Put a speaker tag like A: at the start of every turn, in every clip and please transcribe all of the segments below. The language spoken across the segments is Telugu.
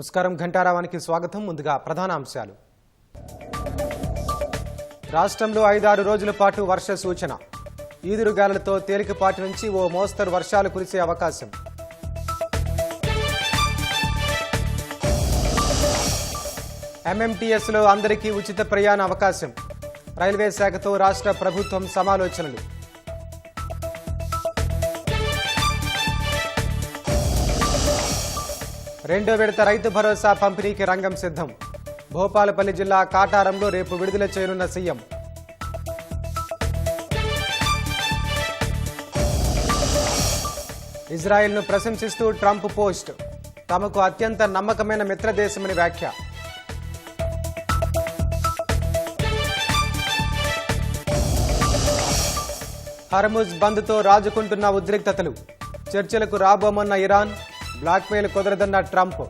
A: నమస్కారం ఘంటారావానికి స్వాగతం. ముందుగా ప్రధాన అంశాలు. రాష్ట్రంలో 5-6 రోజుల పాటు వర్ష సూచన. ఈదురుగాలులతో తేలికపాటి నుంచి ఓ మోస్తరు వర్షాలు కురిసే అవకాశం. ఎంఎంటీఎస్లో అందరికీ ఉచిత ప్రయాణ అవకాశం. రైల్వే శాఖతో రాష్ట్ర ప్రభుత్వం సమాలోచనలు. రెండో విడత రైతు భరోసా పంపిణీకి రంగం సిద్ధం. భూపాలపల్లి జిల్లా కాటారంలో రేపు విడుదల చేయనున్న సీఎం. ఇజ్రాయెల్ను ప్రశంసిస్తూ ట్రంప్ పోస్ట్. తమకు అత్యంత నమ్మకమైన మిత్రదేశమని వ్యాఖ్య. హర్ముజ్ బంద్తో రాజుకుంటున్న ఉద్రిక్తతలు. చర్చలకు రాబోమన్న ఇరాన్. బ్లాక్మెయిల్ కుదరదన్న ట్రంప్.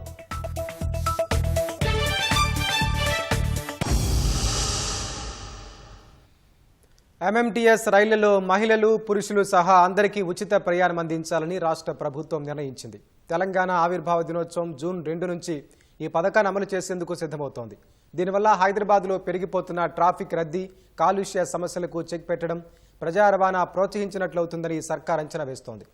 A: ఎంఎంటీఎస్ రైళ్లలో మహిళలు, పురుషులు సహా అందరికీ ఉచిత ప్రయాణం అందించాలని రాష్ట్ర ప్రభుత్వం నిర్ణయించింది. తెలంగాణ ఆవిర్భావ దినోత్సవం జూన్ 2 నుంచి ఈ పథకాన్ని అమలు చేసేందుకు సిద్ధమవుతోంది. దీనివల్ల హైదరాబాద్లో పెరిగిపోతున్న ట్రాఫిక్ రద్దీ, కాలుష్య సమస్యలకు చెక్ పెట్టడం, ప్రజా రవాణా ప్రోత్సహించినట్లవుతుందని సర్కార్ అంచనా వేస్తోంది.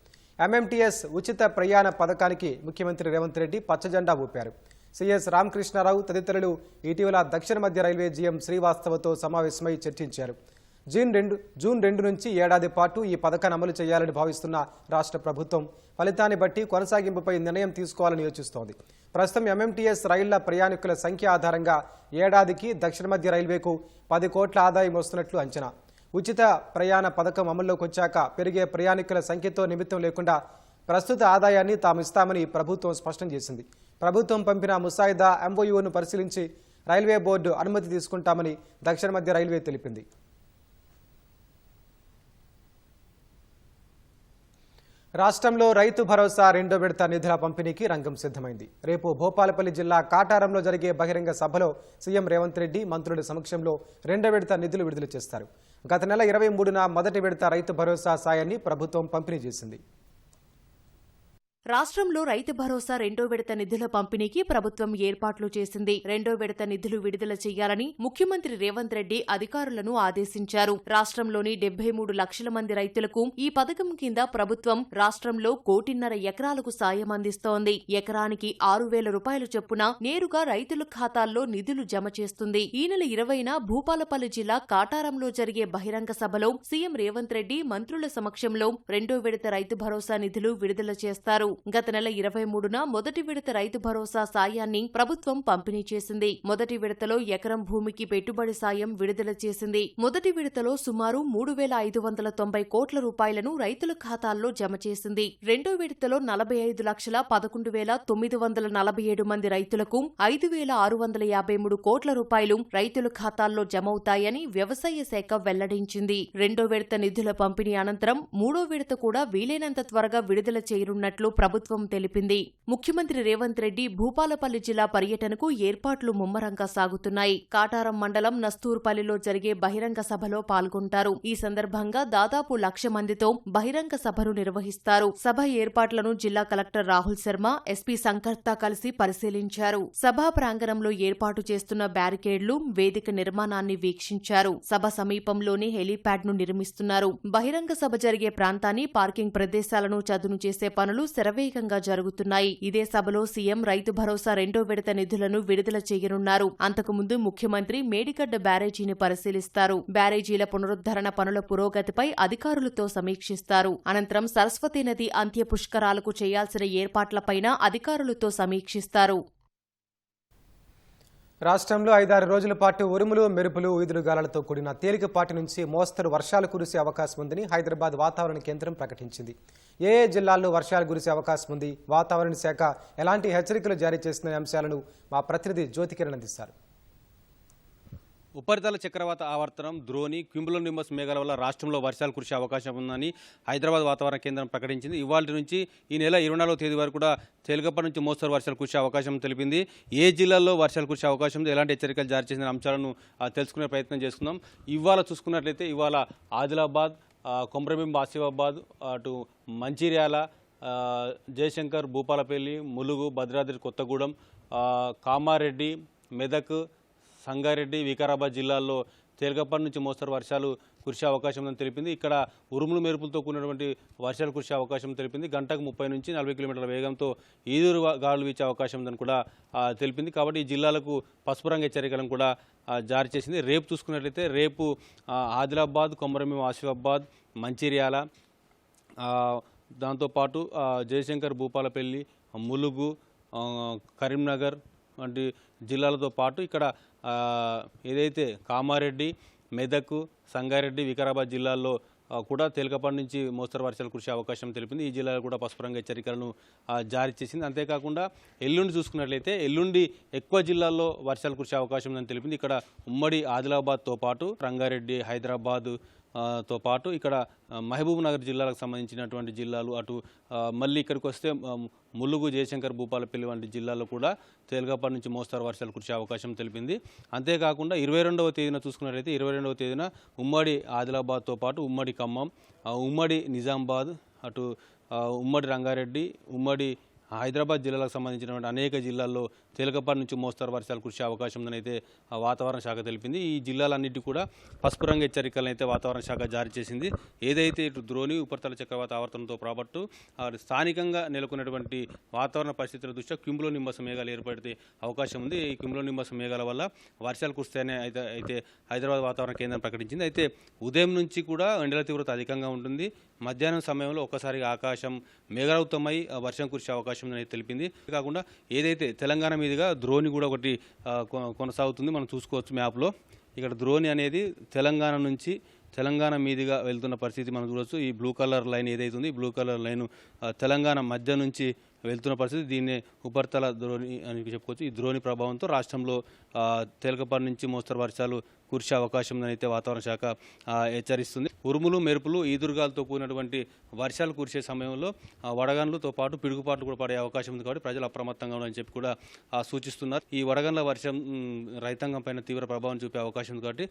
A: ఎంఎంటీఎస్ ఉచిత ప్రయాణ పథకానికి ముఖ్యమంత్రి రేవంత్ రెడ్డి పచ్చజెండా ఊపారు. సిఎస్ రామకృష్ణారావు తదితరులు ఇటీవల దక్షిణ మధ్య రైల్వే జీఎం శ్రీవాస్తవతో సమావేశమై చర్చించారు. జూన్ 2 నుంచి ఏడాది పాటు ఈ పథకాన్ని అమలు చేయాలని భావిస్తున్న రాష్ట్ర ప్రభుత్వం ఫలితాన్ని బట్టి కొనసాగింపుపై నిర్ణయం తీసుకోవాలని యోచిస్తోంది. ప్రస్తుతం ఎంఎంటీఎస్ రైళ్ల ప్రయాణికుల సంఖ్య ఆధారంగా ఏడాదికి దక్షిణ మధ్య రైల్వేకు 10 కోట్ల ఆదాయం వస్తున్నట్లు అంచనా. ఉచిత ప్రయాణ పథకం అమల్లోకి వచ్చాక పెరిగే ప్రయాణికుల సంఖ్యతో నిమిత్తం లేకుండా ప్రస్తుత ఆదాయాన్ని తాము ఇస్తామని ప్రభుత్వం స్పష్టం చేసింది. ప్రభుత్వం పంపిన ముసాయిదా ఎంఓయూను పరిశీలించి రైల్వే బోర్డు అనుమతి తీసుకుంటామని దక్షిణ మధ్య రైల్వే తెలిపింది. రాష్ట్రంలో రైతు భరోసా రెండో విడత నిధుల పంపిణీకి రంగం సిద్ధమైంది. రేపు భూపాలపల్లి జిల్లా కాటారంలో జరిగే బహిరంగ సభలో సీఎం రేవంత్ రెడ్డి మంత్రుల సమక్షంలో రెండో విడత నిధులు విడుదల చేస్తారు. గత నెల 23న మొదటి విడత రైతు భరోసా సాయాన్ని ప్రభుత్వం పంపిణీ చేసింది.
B: రాష్ట్రంలో రైతు భరోసా రెండో విడత నిధుల పంపిణీకి ప్రభుత్వం ఏర్పాట్లు చేసింది. రెండో విడత నిధులు విడుదల చేయాలని ముఖ్యమంత్రి రేవంత్ రెడ్డి అధికారులను ఆదేశించారు. రాష్ట్రంలోని 73 లక్షల మంది రైతులకు ఈ పథకం కింద ప్రభుత్వం రాష్ట్రంలో 1.5 కోటి ఎకరాలకు సాయం అందిస్తోంది. ఎకరానికి 6,000 రూపాయలు చొప్పున నేరుగా రైతుల ఖాతాల్లో నిధులు జమ చేస్తుంది. ఈ నెల 20న భూపాలపల్లి జిల్లా కాటారంలో జరిగే బహిరంగ సభలో సీఎం రేవంత్ రెడ్డి మంత్రుల సమక్షంలో రెండో విడత రైతు భరోసా నిధులు విడుదల చేస్తారు. గత నెల 23న మొదటి విడత రైతు భరోసా సాయాన్ని ప్రభుత్వం పంపిణీ చేసింది. మొదటి విడతలో ఎకరం భూమికి పెట్టుబడి సాయం విడుదల చేసింది. మొదటి విడతలో సుమారు 3,590 కోట్ల రూపాయలను రైతుల ఖాతాల్లో జమ చేసింది. రెండో విడతలో 45,11,947 మంది రైతులకు 5,653 కోట్ల రూపాయలు రైతుల ఖాతాల్లో జమవుతాయని వ్యవసాయ శాఖ వెల్లడించింది. రెండో విడత నిధుల పంపిణీ అనంతరం మూడో విడత కూడా వీలైనంత త్వరగా విడుదల చేయనున్నట్లు ప్రభుత్వం తెలిపింది. ముఖ్యమంత్రి రేవంత్ రెడ్డి భూపాలపల్లి జిల్లా పర్యటనకు ఏర్పాట్లు ముమ్మరంగా సాగుతున్నాయి. కాటారం మండలం నస్తూర్పల్లిలో జరిగే బహిరంగ సభలో పాల్గొంటారు. ఈ సందర్భంగా దాదాపు 1,00,000 మందితో బహిరంగ సభను నిర్వహిస్తారు. సభ ఏర్పాట్లను జిల్లా కలెక్టర్ రాహుల్ శర్మ, ఎస్పీ శంకర్తో కలిసి పరిశీలించారు. సభా ప్రాంగణంలో ఏర్పాటు చేస్తున్న బ్యారికేడ్లు, వేదిక నిర్మాణాన్ని వీక్షించారు. సభ సమీపంలోనే హెలీప్యాడ్ ను నిర్మిస్తున్నారు. బహిరంగ సభ జరిగే ప్రాంతాన్ని, పార్కింగ్ ప్రదేశాలను చదును చేసే పనులు శరవేగంగా జరుగుతున్నాయి. ఇదే సభలో సీఎం రైతు భరోసా రెండో విడత నిధులను విడుదల చేయనున్నారు. అంతకుముందు ముఖ్యమంత్రి మేడిగడ్డ బ్యారేజీని పరిశీలిస్తారు. బ్యారేజీల పునరుద్ధరణ పనుల పురోగతిపై అధికారులతో సమీక్షిస్తారు. అనంతరం సరస్వతీ నది అంత్య పుష్కరాలకు చేయాల్సిన ఏర్పాట్లపైన అధికారులతో సమీక్షిస్తారు.
A: రాష్ట్రంలో 5-6 రోజుల పాటు ఉరుములు, మెరుపులు, ఈదురుగాలులతో కూడిన తేలికపాటి నుంచి మోస్తరు వర్షాలు కురిసే అవకాశం ఉందని హైదరాబాద్ వాతావరణ కేంద్రం ప్రకటించింది. ఏ జిల్లాల్లో వర్షాలు కురిసే అవకాశం ఉంది, వాతావరణ శాఖ ఎలాంటి హెచ్చరికలు జారీ చేసిన అంశాలను మా ప్రతినిధి జ్యోతికిరణ్ అందిస్తారు.
C: ఉపరితల చక్రవాత ఆవర్తనం, ద్రోణి, క్యూములోనింబస్ మేఘాల వల్ల రాష్ట్రంలో వర్షాలు కురిసే అవకాశం ఉందని హైదరాబాద్ వాతావరణ కేంద్రం ప్రకటించింది. ఇవాళ నుంచి ఈ నెల 24వ తేదీ వరకు కూడా తేలికపాటి నుంచి మోస్తరు వర్షాలు కురిసే అవకాశం తెలిపింది. ఏ జిల్లాల్లో వర్షాలు కురిసే అవకాశం ఉంది, ఎలాంటి హెచ్చరికలు జారీ చేసిన అంశాలను తెలుసుకునే ప్రయత్నం చేస్తున్నాం. ఇవాళ చూసుకున్నట్లయితే ఇవాళ ఆదిలాబాద్, కొమరంభీం, ఆసిఫాబాద్, అటు మంచిర్యాల, జయశంకర్, భూపాలపల్లి, ములుగు, భద్రాద్రి కొత్తగూడెం, కామారెడ్డి, మెదక్, సంగారెడ్డి, వికారాబాద్ జిల్లాల్లో తేలికపాటి నుంచి మోస్తరు వర్షాలు కురిసే అవకాశం ఉందని తెలిపింది. ఇక్కడ ఉరుములు మెరుపులతో కూడినటువంటి వర్షాలు కురిసే అవకాశం తెలిపింది. గంటకు 30 నుంచి 40 కిలోమీటర్ల వేగంతో ఈదురు గాలులు వీచే అవకాశం ఉందని కూడా తెలిపింది. కాబట్టి ఈ జిల్లాలకు పసుపు రంగు హెచ్చరికలను కూడా జారీ చేసింది. రేపు చూసుకున్నట్లయితే రేపు ఆదిలాబాద్, కొమరంభీం, ఆసిఫాబాద్, మంచిర్యాల, దాంతోపాటు జయశంకర్, భూపాలపల్లి, ములుగు, కరీంనగర్ వంటి జిల్లాలతో పాటు ఇక్కడ ఏదైతే కామారెడ్డి, మెదక్, సంగారెడ్డి, వికారాబాద్ జిల్లాల్లో కూడా తేలికపాటి నుంచి మోస్తరు వర్షాలు కురిసే అవకాశం తెలిపింది. ఈ జిల్లాలో కూడా పసుపు రంగు హెచ్చరికలను జారీ చేసింది. అంతేకాకుండా ఎల్లుండి చూసుకున్నట్లయితే ఎల్లుండి ఎక్కువ జిల్లాల్లో వర్షాలు కురిసే అవకాశం ఉందని తెలిపింది. ఇక్కడ ఉమ్మడి ఆదిలాబాద్తో పాటు రంగారెడ్డి, హైదరాబాద్ తో పాటు ఇక్కడ మహబూబ్ నగర్ జిల్లాలకు సంబంధించినటువంటి జిల్లాలు, అటు మళ్ళీ ఇక్కడికి వస్తే ములుగు, జయశంకర్, భూపాలపల్లి వంటి జిల్లాల్లో కూడా తేలికపాటి నుంచి మోస్తరు వర్షాలు కురిసే అవకాశం తెలిపింది. అంతేకాకుండా 22వ తేదీన చూసుకున్నట్లయితే 22వ తేదీన ఉమ్మడి ఆదిలాబాద్తో పాటు ఉమ్మడి ఖమ్మం, ఉమ్మడి నిజామాబాద్, అటు ఉమ్మడి రంగారెడ్డి, ఉమ్మడి హైదరాబాద్ జిల్లాలకు సంబంధించినటువంటి అనేక జిల్లాల్లో తేలికపాటి నుంచి మోస్తరు వర్షాలు కురిసే అవకాశం ఉందని అయితే వాతావరణ శాఖ తెలిపింది. ఈ జిల్లాలన్నింటి కూడా పసుపు రంగు హెచ్చరికలను అయితే వాతావరణ శాఖ జారీ చేసింది. ఏదైతే ఇటు ద్రోణి, ఉపరితల చక్రవాత ఆవర్తనంతో పాటు స్థానికంగా నెలకొన్నటువంటి వాతావరణ పరిస్థితుల దృష్ట్యా క్యూములో నింబస్ మేఘాలు ఏర్పడితే అవకాశం ఉంది. ఈ క్యూములో నింబస్ మేఘాల వల్ల వర్షాలు కురుస్తాయని అయితే హైదరాబాద్ వాతావరణ కేంద్రం ప్రకటించింది. అయితే ఉదయం నుంచి కూడా ఎండల తీవ్రత అధికంగా ఉంటుంది. మధ్యాహ్నం సమయంలో ఒక్కసారిగా ఆకాశం మేఘావృతమై వర్షం కురిసే అవకాశం ఉందని తెలిపింది. కాకుండా ఏదైతే తెలంగాణ మీదుగా ద్రోణి కూడా ఒకటి కొనసాగుతుంది, మనం చూసుకోవచ్చు మ్యాప్లో. ఇక్కడ ద్రోణి అనేది తెలంగాణ మీదుగా వెళ్తున్న పరిస్థితి మనం చూడవచ్చు. ఈ బ్లూ కలర్ లైన్ ఏదైతే ఉంది, ఈ బ్లూ కలర్ లైన్ తెలంగాణ మధ్య నుంచి వెళ్తున్న పరిస్థితి. దీన్నే ఉపరితల ద్రోణి అని చెప్పుకోవచ్చు. ఈ ద్రోణి ప్రభావంతో రాష్ట్రంలో తేలికపాటి నుంచి మోస్తరు వర్షాలు కురిసే అవకాశం ఉందని అయితే వాతావరణ శాఖ హెచ్చరిస్తుంది. ఉరుములు, మెరుపులు, ఈదురుగాలతో కూడినటువంటి వర్షాలు కురిసే సమయంలో వడగండ్లతో పాటు పిడుగుపాట్లు కూడా పడే అవకాశం ఉంది. కాబట్టి ప్రజలు అప్రమత్తంగా ఉండాలని చెప్పి కూడా సూచిస్తున్నారు. ఈ వడగండ్ల వర్షం రైతాంగం పైన తీవ్ర ప్రభావం చూపే అవకాశం ఉంది. కాబట్టి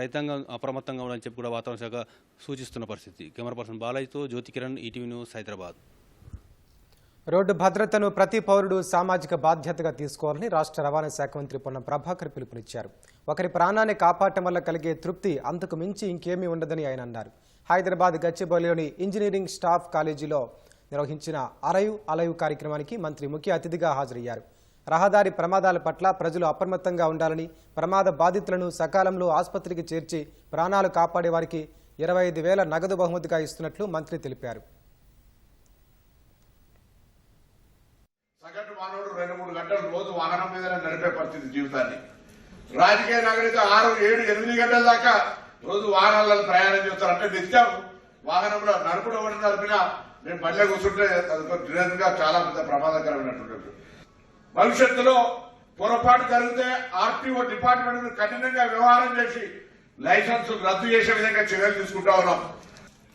C: రైతాంగం అప్రమత్తంగా ఉండాలని చెప్పి కూడా వాతావరణ శాఖ సూచిస్తున్న పరిస్థితి. కెమెరా పర్సన్ బాలయ్యతో Jyothi Kiran, ETV news, Hyderabad.
A: Road భద్రతను ప్రతి పౌరుడు సామాజిక బాధ్యతగా తీసుకోవాలని రాష్ట్ర రవాణా శాఖ మంత్రి పొన్నం ప్రభాకర్ పిలుపునిచ్చారు. ఒకరి ప్రాణాన్ని కాపాడటం వల్ల కలిగే తృప్తి అంతకు మించి ఇంకేమీ ఉండదని ఆయన అన్నారు. హైదరాబాద్ గచ్చిబౌలిలోని ఇంజనీరింగ్ స్టాఫ్ కాలేజీలో నిర్వహించిన అలైవ్ కార్యక్రమానికి మంత్రి ముఖ్య అతిథిగా హాజరయ్యారు. రహదారి ప్రమాదాల పట్ల ప్రజలు అప్రమత్తంగా ఉండాలని, ప్రమాద బాధితులను సకాలంలో ఆసుపత్రికి చేర్చి ప్రాణాలు కాపాడే వారికి 25,000 నగదు బహుమతిగా ఇస్తున్నట్లు మంత్రి తెలిపారు.
D: సగటు మానవుడు 2-3 గంటలు రోజు వాహనం మీద నడిపే పరిస్థితి జీవితాన్ని. రాజకీయ నాయకులైతే 6, 7, 8 గంటల దాకా రోజు వాహనాలలో ప్రయాణం చేస్తారు. అంటే నిత్యం వాహనంలో నడిపినా నేను బండ్లో కూర్చుంటే నిజంగా చాలా పెద్ద ప్రమాదకరమైనటువంటి. భవిష్యత్తులో పొరపాటు జరిగితే ఆర్టీఓ డిపార్ట్మెంట్ కఠినంగా వ్యవహారం చేసి లైసెన్స్ రద్దు చేసే విధంగా చర్యలు తీసుకుంటా ఉన్నాం.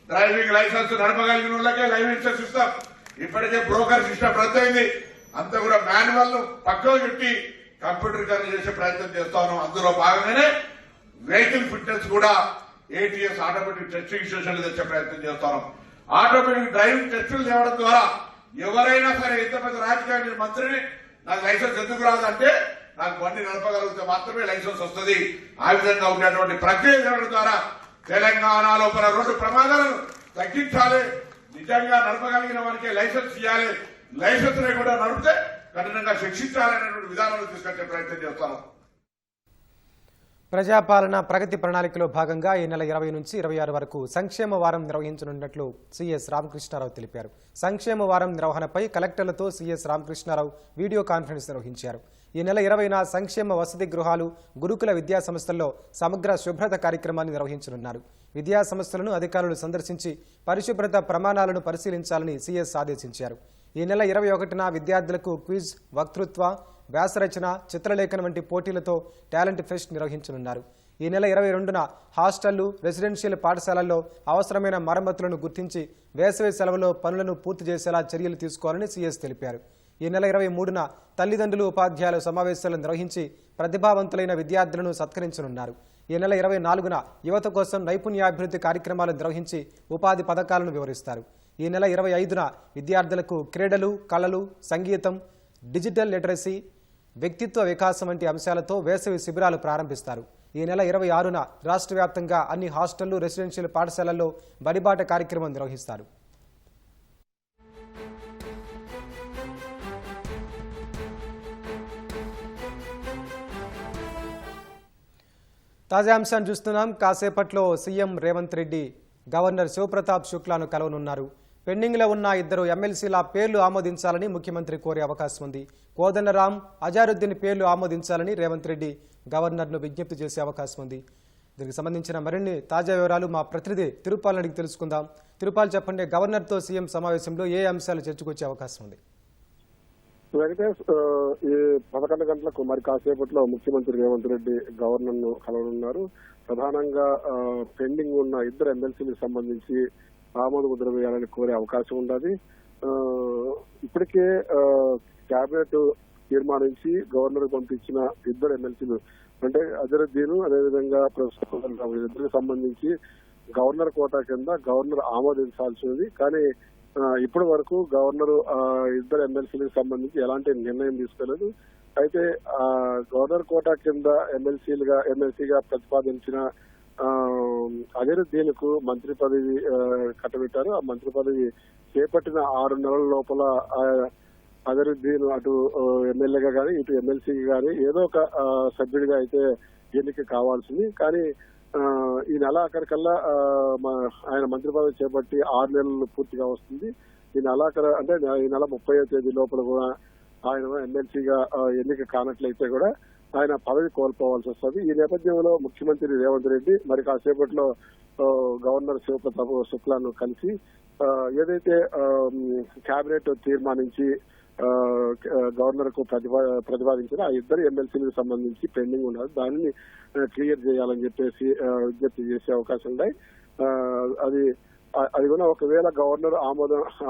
D: డ్రైవింగ్ లైసెన్స్ నడపగలిగిన వాళ్ళకే లైసెన్స్ ఇస్తాం. ఇప్పటికే బ్రోకర్ సిస్టమ్ రద్దు అయింది. అంతా కూడా మాన్యువల్ పక్కన పెట్టి కంప్యూటరీకరణ చేసే ప్రయత్నం చేస్తా ఉన్నాం. అందులో భాగంగానే వెహికల్ ఫిట్నెస్ కూడా ATS ఆటోమేటిక్ టెస్టింగ్ స్టేషన్లు తెచ్చే ప్రయత్నం చేస్తాం. ఆటోమేటిక్ డ్రైవింగ్ టెస్టులు తేవడం ద్వారా ఎవరైనా సరే ఎంత పెద్ద రాజకీయ మంత్రిని నాకు లైసెన్స్ ఎందుకు రాదంటే నాకు బండి నడపగలిగితే మాత్రమే లైసెన్స్ వస్తుంది. ఆ విధంగా ఉండేటువంటి ప్రక్రియ తేవడం ద్వారా తెలంగాణలో రోడ్డు ప్రమాదాలను తగ్గించాలి. నిజంగా నడపగలిగిన వారికి లైసెన్స్ ఇవ్వాలి. లైసెన్స్ లేకుండా నడిపితే కఠినంగా శిక్షించాలనేటువంటి విధానాలు తీసుకొచ్చే ప్రయత్నం చేస్తాను.
A: ప్రజాపాలన ప్రగతి ప్రణాళికలో భాగంగా ఈ నెల 20 నుంచి 26 వరకు సంక్షేమ వారం నిర్వహించనున్నట్లు సిఎస్ రామకృష్ణారావు తెలిపారు. సంక్షేమ వారం నిర్వహణపై కలెక్టర్లతో సిఎస్ రామకృష్ణారావు వీడియో కాన్ఫరెన్స్ నిర్వహించారు. ఈ నెల 20న సంక్షేమ వసతి గృహాలు, గురుకుల విద్యా సంస్థల్లో సమగ్ర శుభ్రత కార్యక్రమాన్ని నిర్వహించనున్నారు. విద్యా సంస్థలను అధికారులు సందర్శించి పరిశుభ్రత ప్రమాణాలను పరిశీలించాలని సిఎస్ ఆదేశించారు. ఈ నెల 21న విద్యార్థులకు క్విజ్, వక్తృత్వ, వ్యాసరచన, చిత్రలేఖనం వంటి పోటీలతో టాలెంట్ ఫెస్ట్ నిర్వహించనున్నారు. ఈ నెల 22న హాస్టళ్లు, రెసిడెన్షియల్ పాఠశాలల్లో అవసరమైన మరమ్మతులను గుర్తించి వేసవి సెలవులో పనులను పూర్తి చేసేలా చర్యలు తీసుకోవాలని సిఎస్ తెలిపారు. ఈ నెల 23న తల్లిదండ్రులు, ఉపాధ్యాయుల సమావేశాలు నిర్వహించి ప్రతిభావంతులైన విద్యార్థులను సత్కరించనున్నారు. ఈ నెల 24న యువత కోసం నైపుణ్యాభివృద్ధి కార్యక్రమాలు నిర్వహించి ఉపాధి పథకాలను వివరిస్తారు. ఈ నెల 25న విద్యార్థులకు క్రీడలు, కళలు, సంగీతం, డిజిటల్ లిటరసీ, వ్యక్తిత్వ వికాసం వంటి అంశాలతో వేసవి శిబిరాలు ప్రారంభిస్తారు. ఈ నెల 26న రాష్ట్ర వ్యాప్తంగా అన్ని హాస్టళ్లు, రెసిడెన్షియల్ పాఠశాలల్లో బడిబాట కార్యక్రమం నిర్వహిస్తారు. తాజా అంశాన్ని చూస్తున్నాం. కాసేపట్లో సీఎం రేవంత్ రెడ్డి గవర్నర్ శివప్రతాప్ శుక్లాను కలవనున్నారు. పెండింగ్లో ఉన్న 2 ఎమ్మెల్సీల పేర్లు ఆమోదించాలని ముఖ్యమంత్రి కోరే అవకాశం ఉంది. కోదండరాం, అజారుద్దీన్ పేర్లు ఆమోదించాలని రేవంత్ రెడ్డి గవర్నర్ను విజ్ఞప్తి చేసే అవకాశం ఉంది. దీనికి సంబంధించిన మరిన్ని తాజా వివరాలు మా ప్రతినిధి తిరుపాల్ అడిగి తెలుసుకుందాం. తిరుపాల్, చెప్పండి, గవర్నర్తో సీఎం సమావేశంలో ఏ అంశాలు చర్చకొచ్చే అవకాశం ఉంది?
E: వెంకటేష్, ఈ 11 గంటలకు మరి కాసేపట్లో ముఖ్యమంత్రి రేవంత్ రెడ్డి గవర్నర్ ను కలవనున్నారు. ప్రధానంగా పెండింగ్ ఉన్న 2 ఎమ్మెల్సీలకు సంబంధించి ఆమోద ముద్ర వేయాలని కోరే అవకాశం ఉన్నది. ఇప్పటికే కేబినెట్ తీర్మానించి గవర్నర్ పంపించిన 2 ఎమ్మెల్సీలు అంటే అజరుద్దీన్, అదేవిధంగా ప్రొఫెసర్ ఇద్దరికి సంబంధించి గవర్నర్ కోటా కింద గవర్నర్ ఆమోదించాల్సింది. కానీ ఇప్పటి వరకు గవర్నర్ 2 ఎమ్మెల్సీలకు సంబంధించి ఎలాంటి నిర్ణయం తీసుకోలేదు. అయితే గవర్నర్ కోటా కింద ఎమ్మెల్సీగా ప్రతిపాదించిన అజరుద్దీన్ కు మంత్రి పదవి కట్టబెట్టారు. ఆ మంత్రి పదవి చేపట్టిన 6 నెలల లోపల అజరుద్దీన్ అటు ఎమ్మెల్యేగా కానీ ఇటు ఎమ్మెల్సీగా కానీ ఏదో ఒక సభ్యుడిగా అయితే ఎన్నిక కావాల్సింది. కానీ ఈ నెల ఆఖరికల్లా ఆయన మంత్రి పదవి చేపట్టి 6 నెలలు పూర్తిగా వస్తుంది. ఈ నెలాఖరు అంటే ఈ నెల 30వ తేదీ లోపల కూడా ఆయన ఎమ్మెల్సీగా ఎన్నిక కానట్లయితే కూడా ఆయన పదవి కోల్పోవాల్సి వస్తుంది. ఈ నేపథ్యంలో ముఖ్యమంత్రి రేవంత్ రెడ్డి మరి కాసేపట్లో గవర్నర్ శివప్రతాప్ శుక్లాను కలిసి ఏదైతే కేబినెట్ తీర్మానించి గవర్నర్ కు ప్రతిపాదించిన ఆ 2 ఎమ్మెల్సీలకు సంబంధించి పెండింగ్ ఉన్నది, దానిని క్లియర్ చేయాలని చెప్పేసి విజ్ఞప్తి చేసే అవకాశం ఉన్నాయి. అది కూడా ఒకవేళ గవర్నర్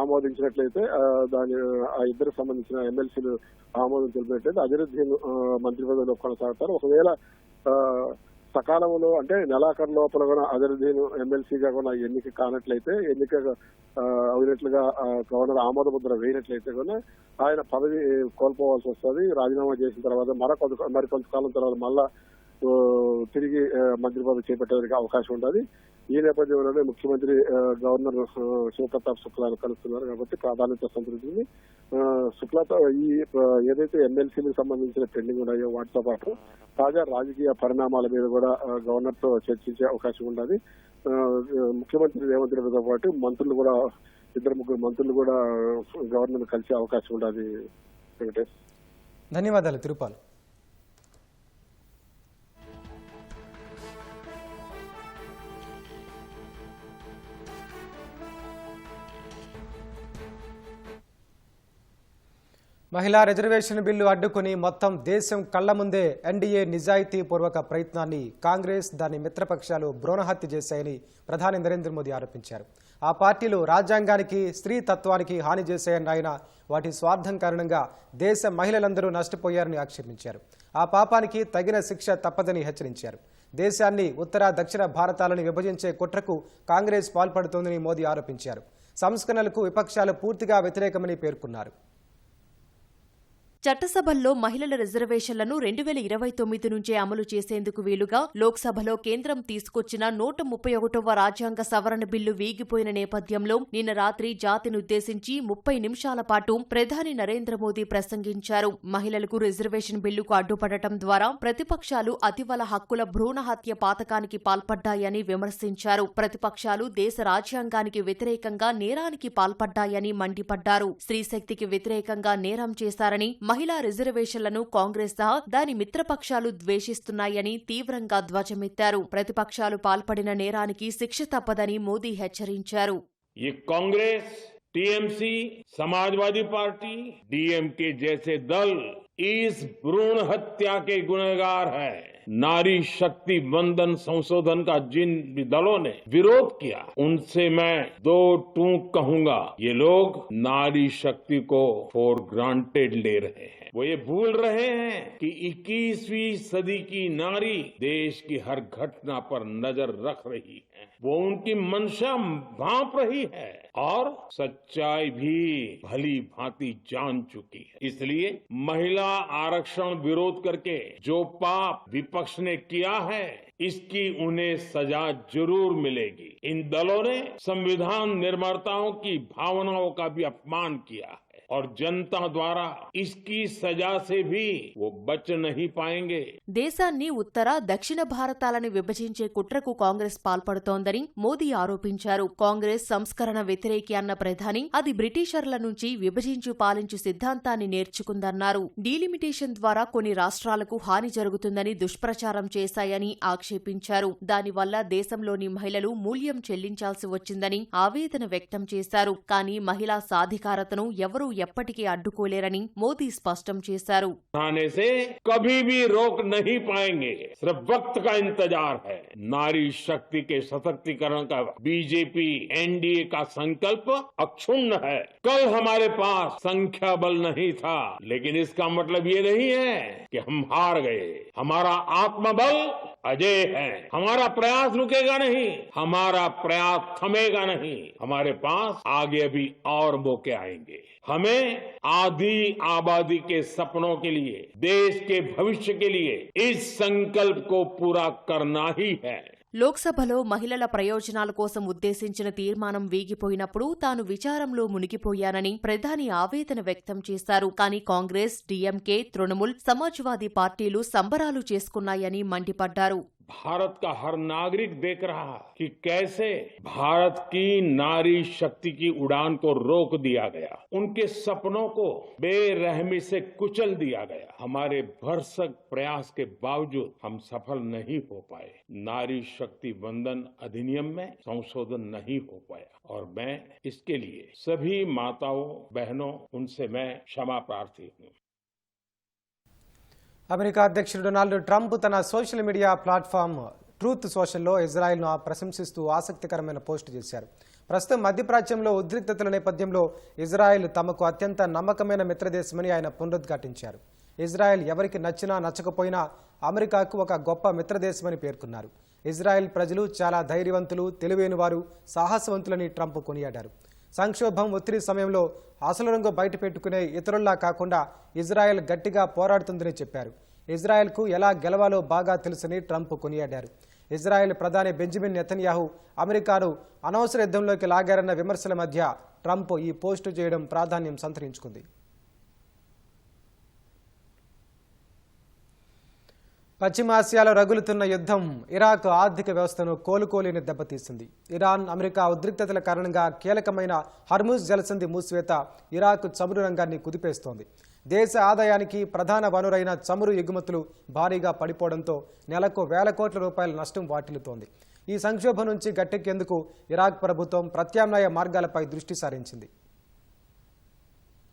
E: ఆమోదించినట్లయితే ఆ 2 సంబంధించిన ఎమ్మెల్సీలు ఆమోదం తెలిపినట్లయితే అజరుద్దీన్ మంత్రి పదవిలో కొనసాగుతారు. ఒకవేళ సకాలంలో అంటే నెలాఖరు లోపల కూడా అజరుద్దీన్ ఎమ్మెల్సీగా కూడా ఎన్నిక కానట్లయితే, ఎన్నిక అయినట్లుగా గవర్నర్ ఆమోద ముద్ర వేయనట్లయితే కూడా ఆయన పదవి కోల్పోవాల్సి వస్తుంది. రాజీనామా చేసిన తర్వాత మరికొంతకాలం తర్వాత మళ్ళా తిరిగి మంత్రి పదవి చేపట్టేందుకు అవకాశం ఉంటుంది. ఈ నేపథ్యంలోనే ముఖ్యమంత్రి గవర్నర్ శివప్రతాప్ శుక్లాను కలుస్తున్నారు కాబట్టి ప్రాధాన్యత సంతృప్తింది. శుక్లాతో ఈ ఏదైతే ఎమ్మెల్సీలకు సంబంధించిన పెండింగ్ ఉన్నాయో వాటితో పాటు తాజా రాజకీయ పరిణామాల మీద కూడా గవర్నర్ తో చర్చించే అవకాశం ఉన్నది. ముఖ్యమంత్రి రేవంత్ రెడ్డితో పాటు మంత్రులు కూడా 2-3 మంత్రులు కూడా గవర్నర్ కలిసే అవకాశం ఉన్నది. వెంకటేష్,
A: ధన్యవాదాలు తిరుపాల్. మహిళా రిజర్వేషన్ బిల్లు అడ్డుకుని మొత్తం దేశం కళ్ల ముందే ఎన్డీఏ నిజాయితీ పూర్వక ప్రయత్నాన్ని కాంగ్రెస్, దాని మిత్రపక్షాలు భ్రూణహత్య చేశాయని ప్రధాని నరేంద్ర మోదీ ఆరోపించారు. ఆ పార్టీలు రాజ్యాంగానికి, స్త్రీ తత్వానికి హాని చేశాయని ఆయన వాటి స్వార్థం కారణంగా దేశ మహిళలందరూ నష్టపోయారని ఆక్షేపించారు. ఆ పాపానికి తగిన శిక్ష తప్పదని హెచ్చరించారు. దేశాన్ని ఉత్తర, దక్షిణ భారతాలను విభజించే కుట్రకు కాంగ్రెస్ పాల్పడుతోందని మోదీ ఆరోపించారు. సంస్కరణలకు విపక్షాలు పూర్తిగా వ్యతిరేకమని పేర్కొన్నారు.
B: చట్టసభల్లో మహిళల రిజర్వేషన్లను 2029 నుంచే అమలు చేసేందుకు వీలుగా లోక్సభలో కేంద్రం తీసుకొచ్చిన 131వ రాజ్యాంగ సవరణ బిల్లు వీగిపోయిన నేపథ్యంలో నిన్న రాత్రి జాతినుద్దేశించి 30 నిమిషాల పాటు ప్రధాని నరేంద్ర మోదీ ప్రసంగించారు. మహిళలకు రిజర్వేషన్ బిల్లుకు అడ్డుపడటం ద్వారా ప్రతిపక్షాలు అతివల హక్కుల భ్రూణహత్య పాతకానికి పాల్పడ్డాయని విమర్శించారు. ప్రతిపక్షాలు దేశ రాజ్యాంగానికి వ్యతిరేకంగా నేరానికి పాల్పడ్డాయని మండిపడ్డారు. స్త్రీశక్తికి వ్యతిరేకంగా నేరం చేశారని, మహిళా రిజర్వేషన్లను కాంగ్రెస్ సహా దాని మిత్రపక్షాలు ద్వేషిస్తున్నాయని తీవ్రంగా ధ్వజమెత్తారు. ప్రతిపక్షాలు పాల్పడిన నేరానికి శిక్ష తప్పదని మోదీ హెచ్చరించారు.
F: ये Congress, TMC, Samajwadi party, DMK जैसे दल इस भ्रूण हत्या के गुनहगार हैं। नारी शक्ति वंदन संशोधन का जिन दलों ने विरोध किया, उनसे मैं दो टूक कहूंगा, ये लोग नारी शक्ति को फॉर ग्रांटेड ले रहे हैं। वो ये भूल रहे हैं कि 21वीं सदी की नारी देश की हर घटना पर नजर रख रही है, वो उनकी मंशा भांप रही है और सच्चाई भी भली भांति जान चुकी है। इसलिए महिला आरक्षण विरोध करके जो पाप विपक्ष ने किया है, इसकी उन्हें सजा जरूर मिलेगी। इन दलों ने संविधान निर्माताओं की भावनाओं का भी अपमान किया है और जनता ద్వారా इसकी सजा से भी वो बच नहीं पाएंगे।
B: దేశాన్ని ఉత్తర దక్షిణ భారతాలని విభజించే కుట్రకు కాంగ్రెస్ పాల్పడుతోందని మోదీ ఆరోపించారు. కాంగ్రెస్ సంస్కరణ వ్యతిరేకి అన్న ప్రధాని అది బ్రిటిషర్ల నుంచి విభజించు పాలించు సిద్ధాంతాన్ని నేర్చుకుందన్నారు. డీలిమిటేషన్ ద్వారా కొన్ని రాష్ట్రాలకు హాని జరుగుతుందని దుష్ప్రచారం చేశాయని ఆక్షేపించారు. దానివల్ల దేశంలోని మహిళలు మూల్యం చెల్లించాల్సి వచ్చిందని ఆవేదన వ్యక్తం చేశారు. కానీ మహిళా సాధికారతను ఎవరూ ఎప్పటికీ అడ్డుకోలేరని మోదీ స్పష్టం చేశారు.
F: आने से कभी भी रोक नहीं पाएंगे, सिर्फ वक्त का इंतजार है। नारी शक्ति के सशक्तिकरण का बीजेपी एनडीए का संकल्प अक्षुण्ण है। कल हमारे पास संख्या बल नहीं था, लेकिन इसका मतलब ये नहीं है कि हम हार गए। हमारा आत्मबल अजय है। हमारा प्रयास रुकेगा नहीं, हमारा प्रयास थमेगा नहीं। हमारे पास आगे अभी और मौके आएंगे। हमें आधी आबादी के सपनों के लिए, देश के भविष्य के लिए इस संकल्प को पूरा करना ही है।
B: లోక్సభలో మహిళల ప్రయోజనాల కోసం ఉద్దేశించిన తీర్మానం వీగిపోయినప్పుడు తాను విచారంలో మునిగిపోయానని ప్రధాని ఆవేదన వ్యక్తం చేశారు. కానీ కాంగ్రెస్, డీఎంకే, తృణమూల్, సమాజ్వాదీ పార్టీలు సంబరాలు చేసుకున్నాయని మండిపడ్డారు.
F: भारत का हर नागरिक देख रहा है कि कैसे भारत की नारी शक्ति की उड़ान को रोक दिया गया, उनके सपनों को बेरहमी से कुचल दिया गया। हमारे भरसक प्रयास के बावजूद हम सफल नहीं हो पाए। नारी शक्ति वंदन अधिनियम में संशोधन नहीं हो पाया और मैं इसके लिए सभी माताओं बहनों उनसे मैं क्षमा प्रार्थी हूँ।
A: అమెరికా అధ్యక్షుడు డొనాల్డ్ ట్రంప్ తన సోషల్ మీడియా ప్లాట్ఫామ్ ట్రూత్ సోషల్లో ఇజ్రాయెల్ను ప్రశంసిస్తూ ఆసక్తికరమైన పోస్టు చేశారు. ప్రస్తుతం మధ్యప్రాచ్యంలో ఉద్రిక్తతల నేపథ్యంలో ఇజ్రాయెల్ తమకు అత్యంత నమ్మకమైన మిత్రదేశమని ఆయన పునరుద్ఘాటించారు. ఇజ్రాయెల్ ఎవరికి నచ్చినా నచ్చకపోయినా అమెరికాకు ఒక గొప్ప మిత్రదేశమని పేర్కొన్నారు. ఇజ్రాయెల్ ప్రజలు చాలా ధైర్యవంతులు, తెలివైనవారు, సాహసవంతులని ట్రంప్ కొనియాడారు. సంక్షోభం, ఒత్తిడి సమయంలో అసలు రంగు బయటపెట్టుకునే ఇతరుల్లా కాకుండా ఇజ్రాయెల్ గట్టిగా పోరాడుతుందని చెప్పారు. ఇజ్రాయెల్కు ఎలా గెలవాలో బాగా తెలుసని ట్రంప్ కొనియాడారు. ఇజ్రాయెల్ ప్రధాని బెంజమిన్ నెతన్యాహు అమెరికాను అనవసర యుద్ధంలోకి లాగారన్న విమర్శల మధ్య ట్రంప్ ఈ పోస్టు చేయడం ప్రాధాన్యం సంతరించుకుంది. పశ్చిమాసియాలో రగులుతున్న యుద్ధం ఇరాక్ ఆర్థిక వ్యవస్థను కోలుకోలేని దెబ్బతీసింది. ఇరాన్, అమెరికా ఉద్రిక్తతల కారణంగా కీలకమైన హర్ముజ్ జలసంధి మూసివేత ఇరాక్ చమురు రంగాన్ని కుదిపేస్తోంది. దేశ ఆదాయానికి ప్రధాన వనరైన చమురు ఎగుమతులు భారీగా పడిపోవడంతో నెలకు వేల కోట్ల రూపాయల నష్టం వాటిల్లుతోంది. ఈ సంక్షోభం నుంచి గట్టెక్కేందుకు ఇరాక్ ప్రభుత్వం ప్రత్యామ్నాయ మార్గాలపై దృష్టి సారించింది.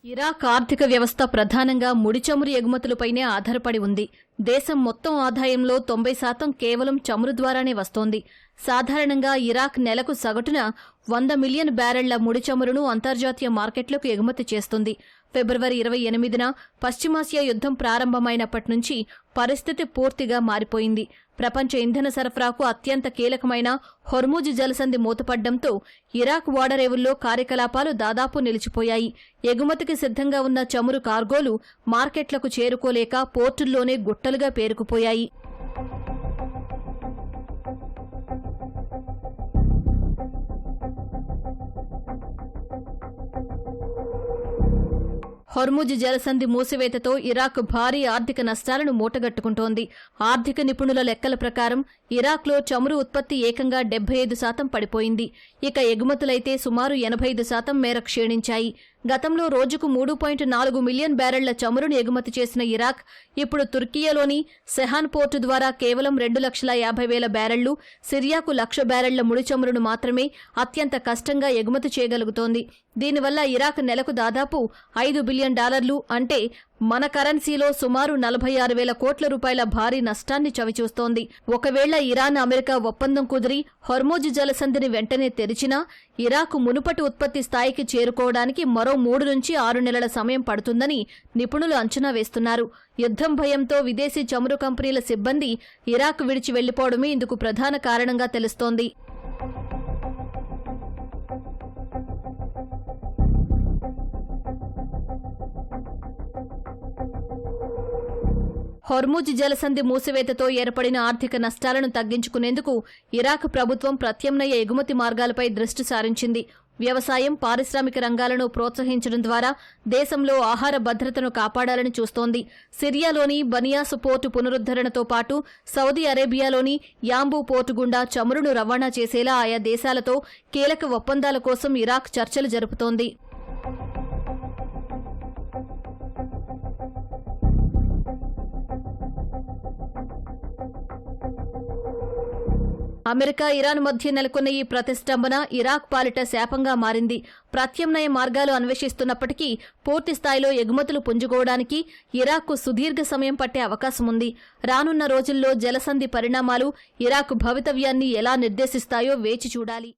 G: ఇరాక్ ఆర్థిక వ్యవస్థ ప్రధానంగా ముడి చమురు ఎగుమతులపైనే ఆధారపడి ఉంది. దేశం మొత్తం ఆదాయంలో 90% కేవలం చమురు ద్వారానే వస్తోంది. సాధారణంగా ఇరాక్ నెలకు సగటున 100 మిలియన్ బ్యారెళ్ల ముడి చమురును అంతర్జాతీయ మార్కెట్లకు ఎగుమతి చేస్తుంది. ఫిబ్రవరి 28న పశ్చిమాసియా యుద్ధం ప్రారంభమైనప్పటి నుంచి పరిస్థితి పూర్తిగా మారిపోయింది. ప్రపంచ ఇంధన సరఫరాకు అత్యంత కీలకమైన హొర్ముజ్ జలసంధి మూతపడ్డంతో ఇరాక్ ఓడరేవుల్లో కార్యకలాపాలు దాదాపు నిలిచిపోయాయి. ఎగుమతికి సిద్ధంగా ఉన్న చమురు కార్గోలు మార్కెట్లకు చేరుకోలేక పోర్టుల్లోనే గుట్టలుగా పేరుకుపోయాయి. హొర్ముజ్ జలసంధి మూసివేతతో ఇరాక్ భారీ ఆర్థిక నష్టాలను మూటగట్టుకుంటోంది. ఆర్థిక నిపుణుల లెక్కల ప్రకారం ఇరాక్లో చమురు ఉత్పత్తి ఏకంగా 75% పడిపోయింది. ఇక ఎగుమతులైతే సుమారు 85% మేర క్షీణించాయి. గతంలో రోజుకు 3.4 మిలియన్ బ్యారెళ్ల చమురును ఎగుమతి చేసిన ఇరాక్ ఇప్పుడు తుర్కియాలోని సెహాన్ పోర్టు ద్వారా కేవలం 2,50,000 బ్యారెళ్లు, సిరియాకు 1,00,000 బ్యారెళ్ల ముడి చమురును మాత్రమే అత్యంత కష్టంగా ఎగుమతి చేయగలుగుతోంది. దీనివల్ల ఇరాక్ నెలకు దాదాపు $5 బిలియన్ అంటే మన కరెన్సీలో సుమారు 46,000 కోట్ల రూపాయల భారీ నష్టాన్ని చవిచూస్తోంది. ఒకవేళ ఇరాన్ అమెరికా ఒప్పందం కుదిరి హోర్ముజ్ జలసంధిని వెంటనే తెరిచినా ఇరాక్ మునుపటి ఉత్పత్తి స్థాయికి చేరుకోవడానికి మరో 3 నుంచి 6 నెలల సమయం పడుతుందని నిపుణులు అంచనా వేస్తున్నారు. యుద్ధం భయంతో విదేశీ చమురు కంపెనీల సిబ్బంది ఇరాక్ విడిచి వెళ్లిపోవడమే ఇందుకు ప్రధాన కారణంగా తెలుస్తోంది. హోర్ముజ్ జలసంధి మూసివేతతో ఏర్పడిన ఆర్థిక నష్టాలను తగ్గించుకునేందుకు ఇరాక్ ప్రభుత్వం ప్రత్యామ్నాయ ఎగుమతి మార్గాలపై దృష్టి సారించింది. వ్యవసాయం, పారిశ్రామిక రంగాలను ప్రోత్సహించడం ద్వారా దేశంలో ఆహార భద్రతను కాపాడాలని చూస్తోంది. సిరియాలోని బనియాస్ పోర్టు పునరుద్ధరణతో పాటు సౌదీ అరేబియాలోని యాంబూ పోర్టు గుండా చమురును రవాణా చేసేలా ఆయా దేశాలతో కీలక ఒప్పందాల కోసం ఇరాక్ చర్చలు జరుపుతోంది. అమెరికా, ఇరాన్ మధ్య నెలకొన్న ఈ ప్రతిష్టంభన ఇరాక్ పాలిట శాపంగా మారింది. ప్రత్యామ్నాయ మార్గాలు అన్వేషిస్తున్నప్పటికీ పూర్తి స్థాయిలో ఎగుమతులు పుంజుకోవడానికి ఇరాక్కు సుదీర్ఘ సమయం పట్టే అవకాశం ఉంది. రానున్న రోజుల్లో జలసంధి పరిణామాలు ఇరాక్ భవితవ్యాన్ని ఎలా నిర్దేశిస్తాయో వేచి చూడాలి.